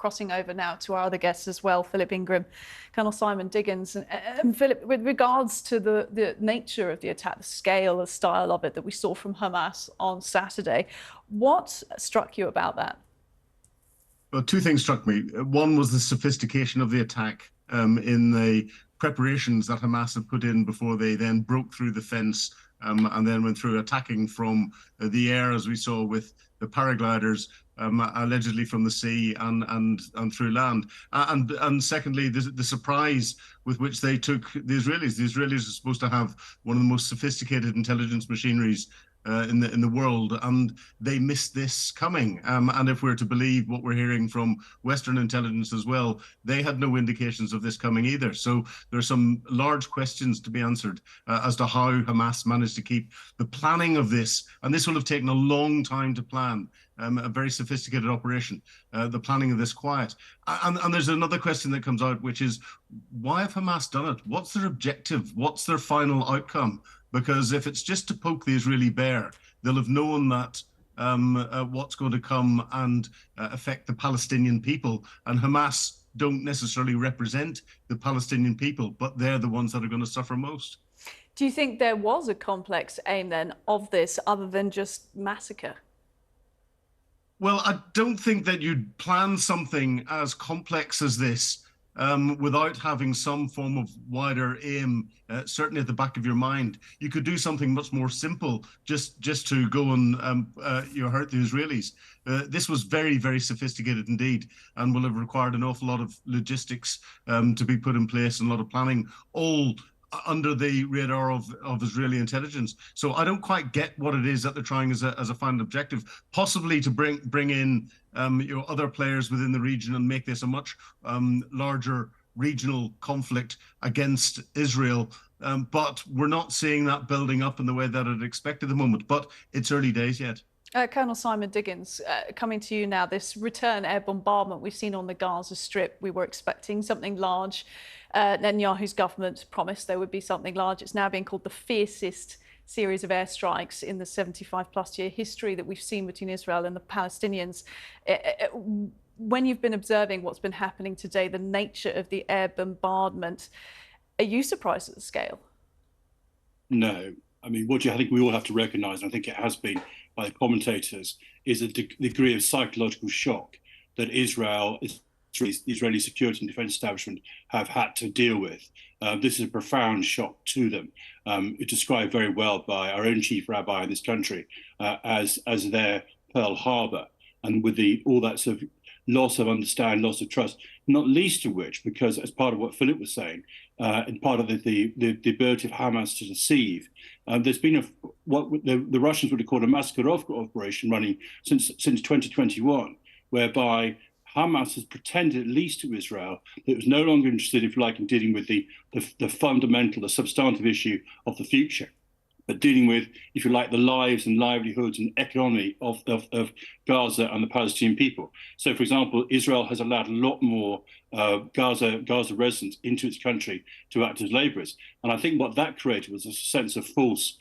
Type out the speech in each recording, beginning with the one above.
crossing over now to our other guests as well, Philip Ingram, Colonel Simon Diggins. And Philip, with regards to the nature of the attack, the scale, the style of it that we saw from Hamas on Saturday, what struck you about that? Well, two things struck me. One was the sophistication of the attack in the preparations that Hamas had put in before they then broke through the fence and then went through attacking from the air, as we saw with the paragliders, allegedly from the sea and through land. And secondly, the surprise with which they took the Israelis. The Israelis are supposed to have one of the most sophisticated intelligence machineries in the world, and they missed this coming. And if we're to believe what we're hearing from Western intelligence as well, they had no indications of this coming either. So there's some large questions to be answered as to how Hamas managed to keep the planning of this, and this will have taken a long time to plan, a very sophisticated operation, the planning of this quiet. And there's another question that comes out, which is, why have Hamas done it? What's their objective? What's their final outcome? Because if it's just to poke the Israeli bear, they'll have known that what's going to come and affect the Palestinian people. And Hamas don't necessarily represent the Palestinian people, but they're the ones that are going to suffer most. Do you think there was a complex aim then of this other than just massacre? Well, I don't think that you'd plan something as complex as this without having some form of wider aim, certainly at the back of your mind. You could do something much more simple, just to go and hurt the Israelis. This was very, very sophisticated indeed, and will have required an awful lot of logistics to be put in place and a lot of planning, all under the radar of Israeli intelligence. So I don't quite get what it is that they're trying as a final objective, possibly to bring in other players within the region and make this a much larger regional conflict against Israel. But we're not seeing that building up in the way that I'd expect at the moment. But it's early days yet. Colonel Simon Diggins, coming to you now, this return air bombardment we've seen on the Gaza Strip, we were expecting something large. Netanyahu's government promised there would be something large. It's now being called the fiercest series of airstrikes in the 75-plus year history that we've seen between Israel and the Palestinians. When you've been observing what's been happening today, the nature of the air bombardment, are you surprised at the scale? No. I mean, what I think we all have to recognise, and I think it has been by the commentators, is a degree of psychological shock that the Israeli security and defence establishment have had to deal with. This is a profound shock to them. It's described very well by our own chief rabbi in this country as their Pearl Harbor, and with all that sort of loss of understanding, loss of trust, not least of which, because as part of what Philip was saying, and part of the ability of Hamas to deceive, there's been what the Russians would have called a massacre operation running since 2021, whereby Hamas has pretended, at least to Israel, that it was no longer interested, if you like, in dealing with the fundamental, the substantive issue of the future, but dealing with, if you like, the lives and livelihoods and economy of Gaza and the Palestinian people. So, for example, Israel has allowed a lot more Gaza residents into its country to act as labourers. And I think what that created was a sense of false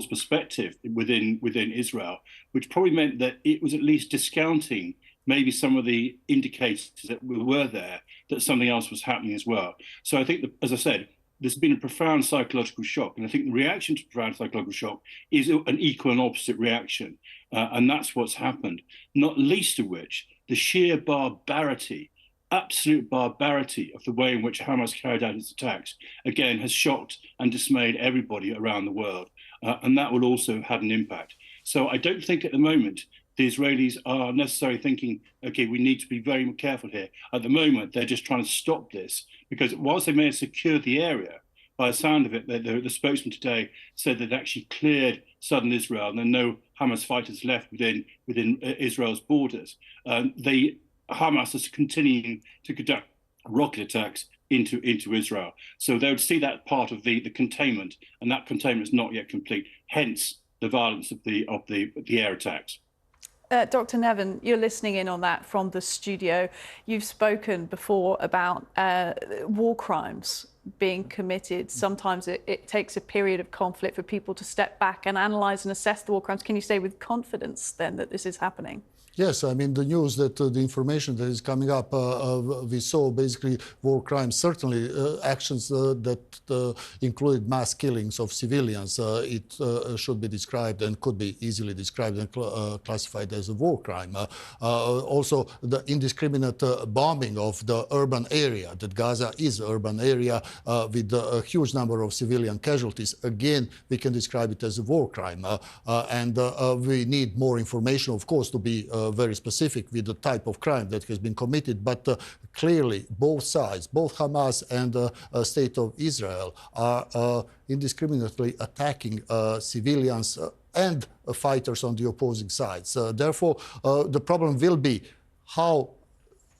perspective within Israel, which probably meant that it was at least discounting maybe some of the indicators that were there that something else was happening as well. So I think, that, as I said, there's been a profound psychological shock. And I think the reaction to profound psychological shock is an equal and opposite reaction. And that's what's happened, not least of which the sheer barbarity, absolute barbarity of the way in which Hamas carried out its attacks, again, has shocked and dismayed everybody around the world. And that will also have had an impact. So I don't think at the moment the Israelis are necessarily thinking, okay, we need to be very careful here. At the moment, they're just trying to stop this, because whilst they may have secured the area, by the sound of it, the spokesman today said they'd actually cleared southern Israel and there are no Hamas fighters left within Israel's borders. Hamas is continuing to conduct rocket attacks into Israel. So they would see that part of the containment, and that containment is not yet complete, hence the violence of the air attacks. Dr. Nevin, you're listening in on that from the studio. You've spoken before about war crimes being committed. Sometimes it takes a period of conflict for people to step back and analyse and assess the war crimes. Can you say with confidence then that this is happening? Yes, I mean, the news that the information that is coming up, we saw basically war crimes, certainly actions that included mass killings of civilians. It should be described and could be easily described and classified as a war crime. Also, the indiscriminate bombing of the urban area, that Gaza is an urban area with a huge number of civilian casualties. Again, we can describe it as a war crime. And we need more information, of course, to be very specific with the type of crime that has been committed, but clearly both sides, both Hamas and the State of Israel, are indiscriminately attacking civilians and fighters on the opposing sides. Therefore, the problem will be how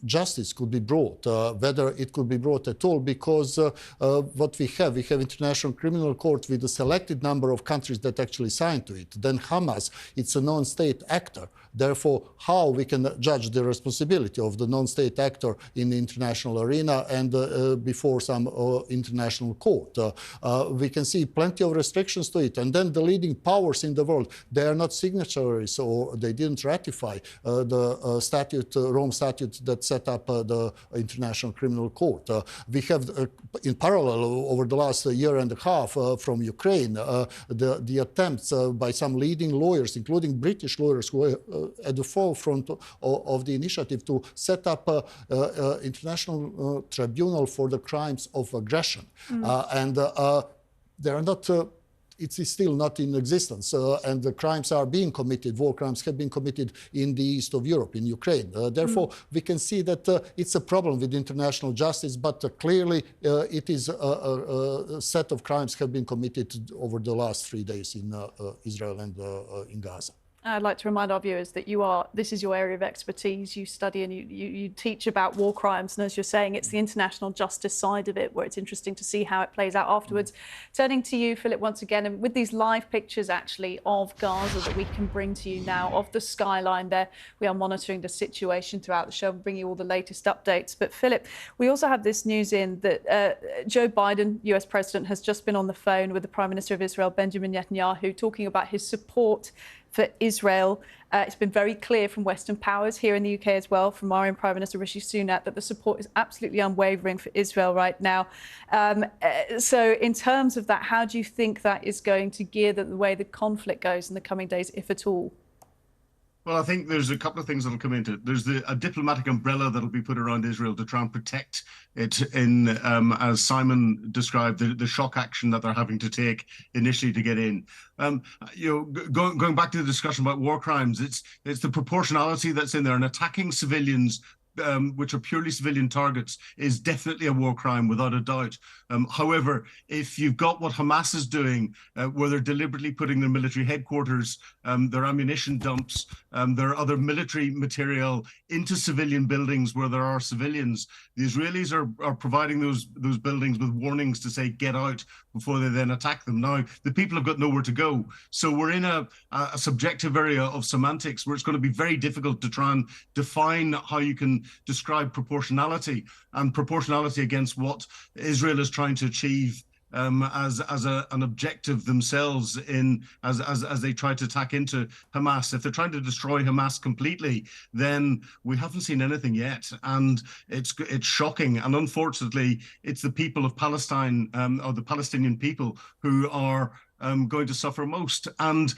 justice could be brought, whether it could be brought at all, because what we have International Criminal Court with a selected number of countries that actually signed to it. Then Hamas, it's a non-state actor. Therefore, how we can judge the responsibility of the non-state actor in the international arena and before some international court? We can see plenty of restrictions to it. And then the leading powers in the world, they are not signatories or they didn't ratify the statute, Rome Statute that set up the International Criminal Court. We have, in parallel, over the last year and a half from Ukraine, the attempts by some leading lawyers, including British lawyers who were at the forefront of the initiative to set up an international tribunal for the crimes of aggression. And they are not it is still not in existence, and the crimes are being committed, war crimes have been committed in the east of Europe, in Ukraine. Therefore, we can see that it's a problem with international justice, but clearly it is a set of crimes have been committed over the last 3 days in Israel and in Gaza. I'd like to remind our viewers that this is your area of expertise. You study and you teach about war crimes. And as you're saying, it's the international justice side of it where it's interesting to see how it plays out afterwards. Turning to you, Philip, once again, and with these live pictures actually of Gaza that we can bring to you now, of the skyline there. We are monitoring the situation throughout the show and bring you all the latest updates. But Philip, we also have this news in that Joe Biden, US President, has just been on the phone with the Prime Minister of Israel, Benjamin Netanyahu, talking about his support for Israel. It's been very clear from Western powers here in the UK as well, from our own Prime Minister Rishi Sunak, that the support is absolutely unwavering for Israel right now. So in terms of that, how do you think that is going to gear the way the conflict goes in the coming days, if at all? Well, I think there's a couple of things that'll come into it. There's a diplomatic umbrella that'll be put around Israel to try and protect it in, as Simon described, the shock action that they're having to take initially to get in. Going back to the discussion about war crimes, it's the proportionality that's in there, and attacking civilians, which are purely civilian targets, is definitely a war crime without a doubt. However, if you've got what Hamas is doing, where they're deliberately putting their military headquarters, their ammunition dumps, their other military material into civilian buildings where there are civilians, the Israelis are providing those buildings with warnings to say, get out, before they then attack them. Now, the people have got nowhere to go. So we're in a subjective area of semantics where it's going to be very difficult to try and define how you can describe proportionality, and proportionality against what Israel is trying to achieve as an objective themselves as they try to attack into Hamas. If they're trying to destroy Hamas completely, then we haven't seen anything yet, and it's shocking. And unfortunately, it's the people of Palestine, or the Palestinian people, who are going to suffer most. And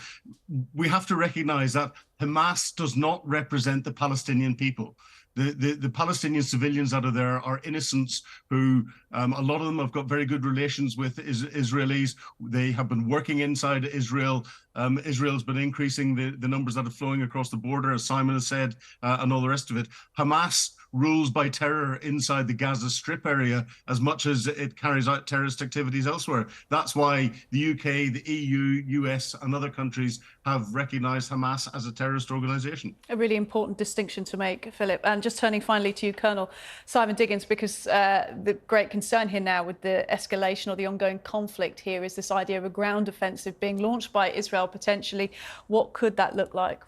we have to recognize that Hamas does not represent the Palestinian people. The Palestinian civilians out of there are innocents who, a lot of them have got very good relations with Israelis. They have been working inside Israel. Israel's been increasing the numbers that are flowing across the border, as Simon has said, and all the rest of it. Hamas rules by terror inside the Gaza Strip area as much as it carries out terrorist activities elsewhere. That's why the UK, the EU, US, and other countries have recognized Hamas as a terrorist organization. A really important distinction to make, Philip. And just turning finally to you, Colonel Simon Diggins, because the great concern here now with the escalation or the ongoing conflict here is this idea of a ground offensive being launched by Israel potentially. What could that look like?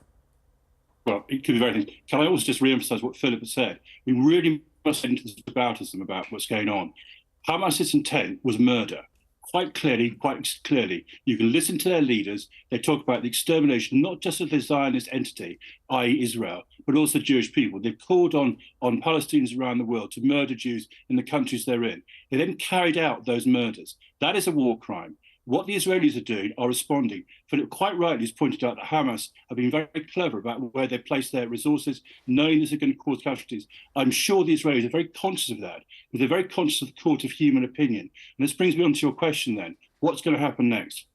Well, it could be very things. Can I also just re-emphasise what Philip has said? We really must get into this aboutism about what's going on. Hamas's intent was murder, quite clearly. You can listen to their leaders. They talk about the extermination, not just of the Zionist entity, i.e. Israel, but also Jewish people. They've called on Palestinians around the world to murder Jews in the countries they're in. They then carried out those murders. That is a war crime. What the Israelis are doing are responding. Philip quite rightly has pointed out that Hamas have been very clever about where they place their resources, knowing this is going to cause casualties. I'm sure the Israelis are very conscious of that, but they're very conscious of the court of human opinion. And this brings me on to your question then. What's going to happen next?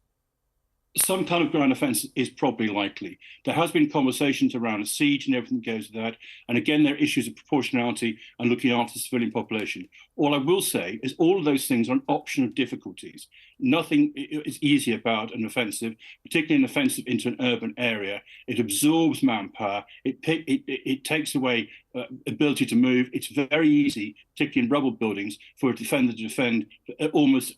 Some kind of ground offence is probably likely. There has been conversations around a siege and everything that goes with that. And again, there are issues of proportionality and looking after the civilian population. All I will say is all of those things are an option of difficulties. Nothing is easy about an offensive, particularly an offensive into an urban area. It absorbs manpower. It takes away ability to move. It's very easy, particularly in rubble buildings, for a defender to defend almost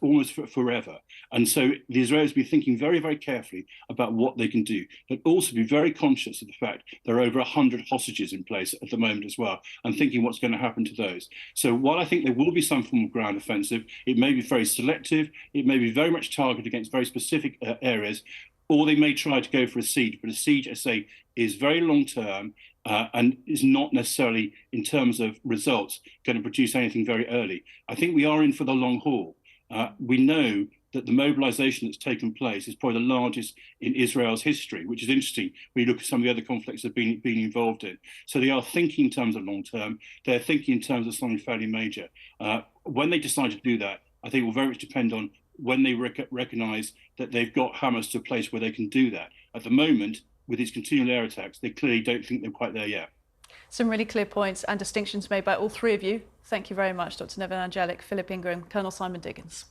forever. And so the Israelis will be thinking very, very carefully about what they can do, but also be very conscious of the fact there are over 100 hostages in place at the moment as well, and thinking what's going to happen to those. So while I think there will be some form of ground offensive, it may be very selective, it may be very much targeted against very specific areas, or they may try to go for a siege. But a siege, I say, is very long term and is not necessarily, in terms of results, going to produce anything very early. I think we are in for the long haul. We know that the mobilization that's taken place is probably the largest in Israel's history, which is interesting when you look at some of the other conflicts they've been involved in. So they are thinking in terms of long term. They're thinking in terms of something fairly major. When they decide to do that, I think it will very much depend on when they recognize that they've got Hamas to a place where they can do that. At the moment, with these continual air attacks, they clearly don't think they're quite there yet. Some really clear points and distinctions made by all three of you. Thank you very much, Dr. Nevin Angelic, Philip Ingram, Colonel Simon Diggins.